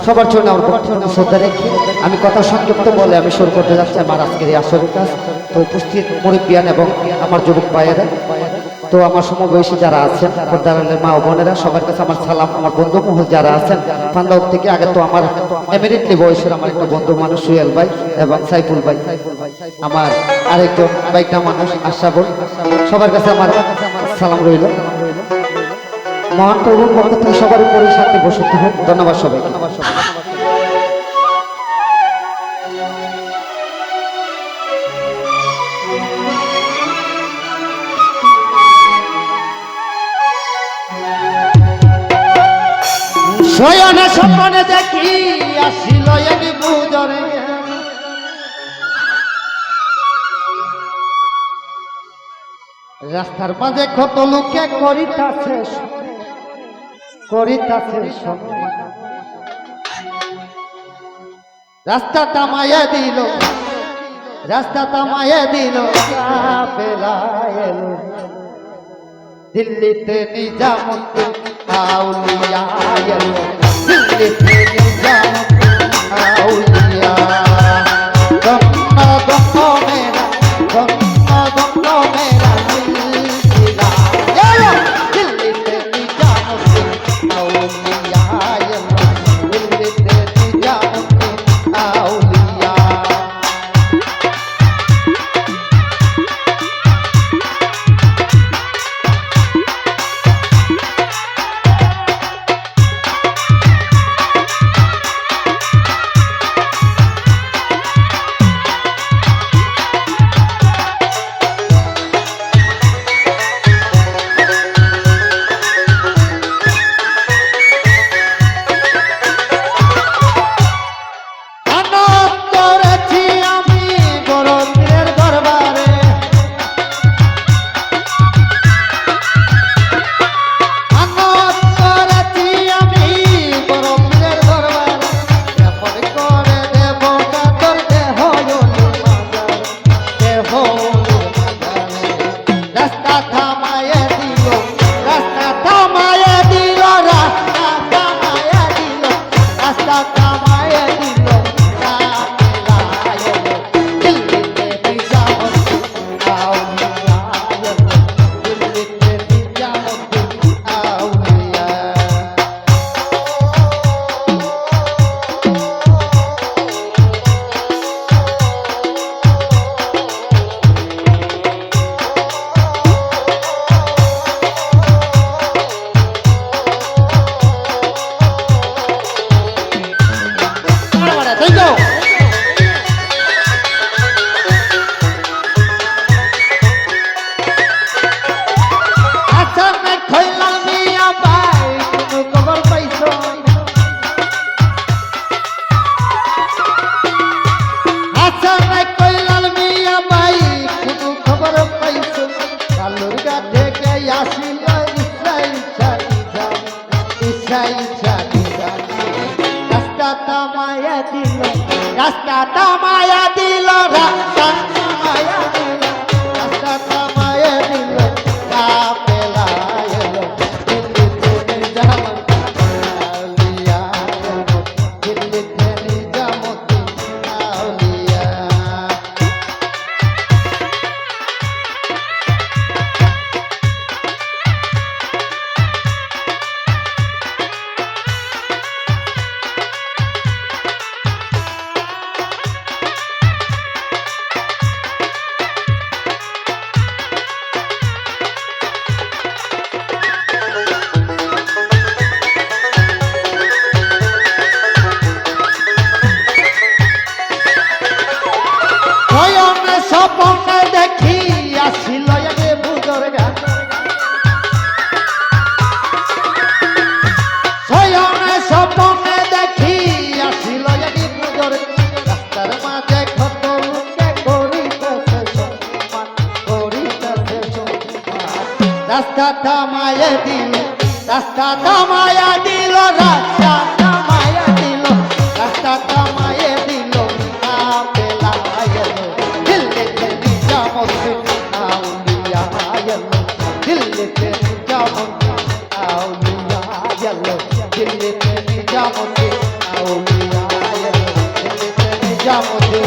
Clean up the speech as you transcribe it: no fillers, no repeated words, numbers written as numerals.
সবার জন্য আমার বক্তব্য শ্রদ্ধা রেখে আমি কথা সংক্ষিপ্ত বলে আমি শুরু করতে যাচ্ছি আমার আজকের এই আসরের কাজ। তো উপস্থিত মুরব্বিয়ান এবং আমার যুবক ভাইয়েরা, তো আমার সমবয়সী যারা আছেন, পর্দারের মা ও বোনেরা, সবার কাছে আমার সালাম। আমার বন্ধু মহল যারা আছেন পান্দাউর থেকে, আগে তো আমার এমিনেটলি বয়সের আমার একটা বন্ধু মানুষ সুয়েল ভাই এবং সাইফুল ভাই, আমার আরেকজন বাইকটা মানুষ আশাবুল, সবার কাছে আমার সালাম রইল। মহান প্রভুর পক্ষ থেকে সবার উপরে শান্তি বসতে হোক। ধন্যবাদ সবাইকে। শয়নে স্বপ্নে দেখি আসিল এক বুজরে, রাস্তার মাঝে কত লোকে করিতাছে রাস্তা থামাইয়া দিল দিল্লিতে নিজামুদ্দিন আউলিয়া এলো, দিল্লিতে নিজামুদ্দিন আউলিয়া। রাস্তা থামাইয়া দিল, রাস্তা থামাইয়া দিল, রাস্তা থামাইয়া দিল, কাফেলা এলো, দিল্লিতে নিজামুদ্দিন আউলিয়া এলো, দিল্লিতে নিজামুদ্দিন আউলিয়া। স্বপ্নে দেখি আসিল এক বুজুর্গ, স্বপ্নে দেখি আসিল এক বুজুর্গ, রাস্তার মাঝে কত লোকে করিতেছে সম্মান, রাস্তা থামাইয়া দিল, রাস্তা থামাইয়া দিল, রাস্তা থামাইয়া দিল, রাস্তা থামাইয়া দিল, কাফেলা এলো, দিল্লিতে নিজামুদ্দিন আউলিয়া এলো, দিল্লিতে নিজামুদ্দিন আউলিয়া এলো। दिल्ली निजामुद्दीन औलिया दिल्ली निजामुद्दीन